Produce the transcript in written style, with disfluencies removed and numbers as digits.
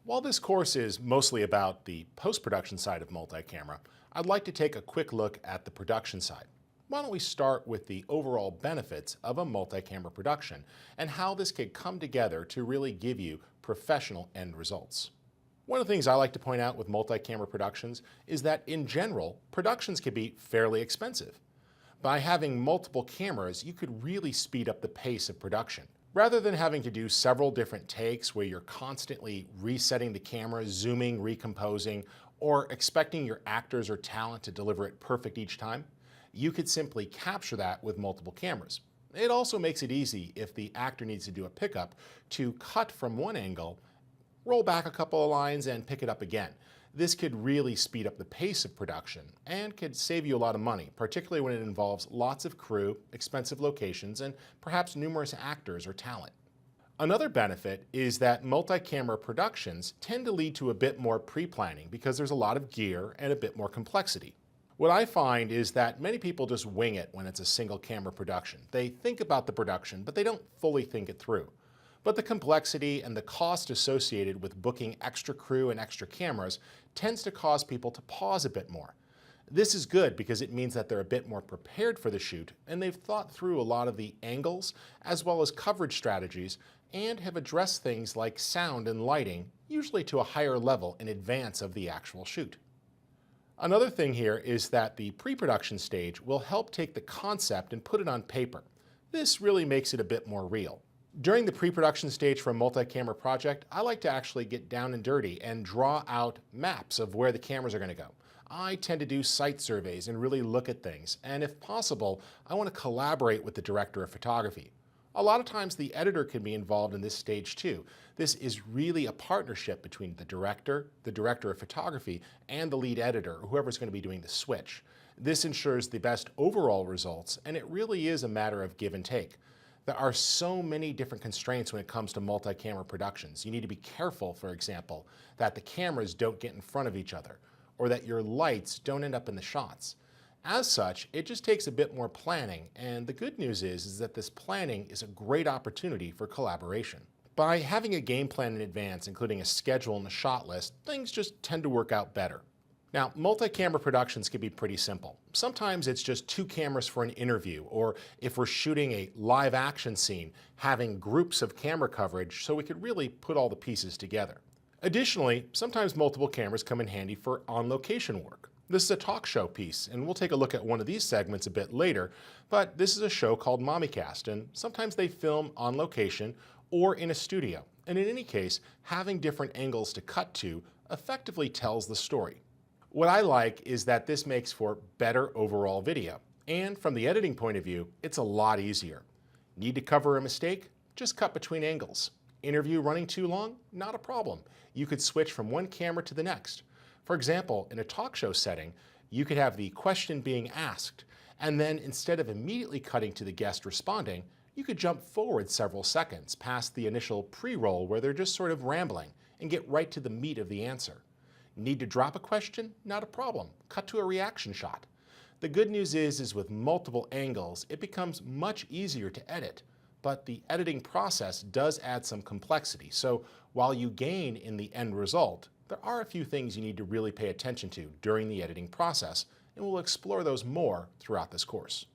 While this course is mostly about the post-production side of multi-camera, I'd like to take a quick look at the production side. Why don't we start with the overall benefits of a multi-camera production and how this could come together to really give you professional end results. One of the things I like to point out with multi-camera productions is that in general, productions can be fairly expensive. By having multiple cameras, you could really speed up the pace of production. Rather than having to do several different takes where you're constantly resetting the camera, zooming, recomposing, or expecting your actors or talent to deliver it perfect each time, you could simply capture that with multiple cameras. It also makes it easy if the actor needs to do a pickup to cut from one angle, roll back a couple of lines, and pick it up again. This could really speed up the pace of production and could save you a lot of money, particularly when it involves lots of crew, expensive locations, and perhaps numerous actors or talent. Another benefit is that multi-camera productions tend to lead to a bit more pre-planning because there's a lot of gear and a bit more complexity. What I find is that many people just wing it when it's a single camera production. They think about the production, but they don't fully think it through. But the complexity and the cost associated with booking extra crew and extra cameras tends to cause people to pause a bit more. This is good because it means that they're a bit more prepared for the shoot and they've thought through a lot of the angles as well as coverage strategies and have addressed things like sound and lighting, usually to a higher level in advance of the actual shoot. Another thing here is that the pre-production stage will help take the concept and put it on paper. This really makes it a bit more real. During the pre-production stage for a multi-camera project, I like to actually get down and dirty and draw out maps of where the cameras are going to go. I tend to do site surveys and really look at things, and if possible, I want to collaborate with the director of photography. A lot of times the editor can be involved in this stage too. This is really a partnership between the director of photography, and the lead editor, or whoever's going to be doing the switch. This ensures the best overall results, and it really is a matter of give and take. There are so many different constraints when it comes to multi-camera productions. You need to be careful, for example, that the cameras don't get in front of each other, or that your lights don't end up in the shots. As such, it just takes a bit more planning, and the good news is that this planning is a great opportunity for collaboration. By having a game plan in advance, including a schedule and a shot list, things just tend to work out better. Now, multi-camera productions can be pretty simple. Sometimes it's just two cameras for an interview, or if we're shooting a live action scene, having groups of camera coverage so we could really put all the pieces together. Additionally, sometimes multiple cameras come in handy for on-location work. This is a talk show piece, and we'll take a look at one of these segments a bit later, but this is a show called MommyCast, and sometimes they film on location or in a studio. And in any case, having different angles to cut to effectively tells the story. What I like is that this makes for better overall video. And from the editing point of view, it's a lot easier. Need to cover a mistake? Just cut between angles. Interview running too long? Not a problem. You could switch from one camera to the next. For example, in a talk show setting, you could have the question being asked, and then instead of immediately cutting to the guest responding, you could jump forward several seconds past the initial pre-roll where they're just sort of rambling and get right to the meat of the answer. Need to drop a question? Not a problem. Cut to a reaction shot. The good news is with multiple angles, it becomes much easier to edit, but the editing process does add some complexity. So while you gain in the end result, there are a few things you need to really pay attention to during the editing process, and we'll explore those more throughout this course.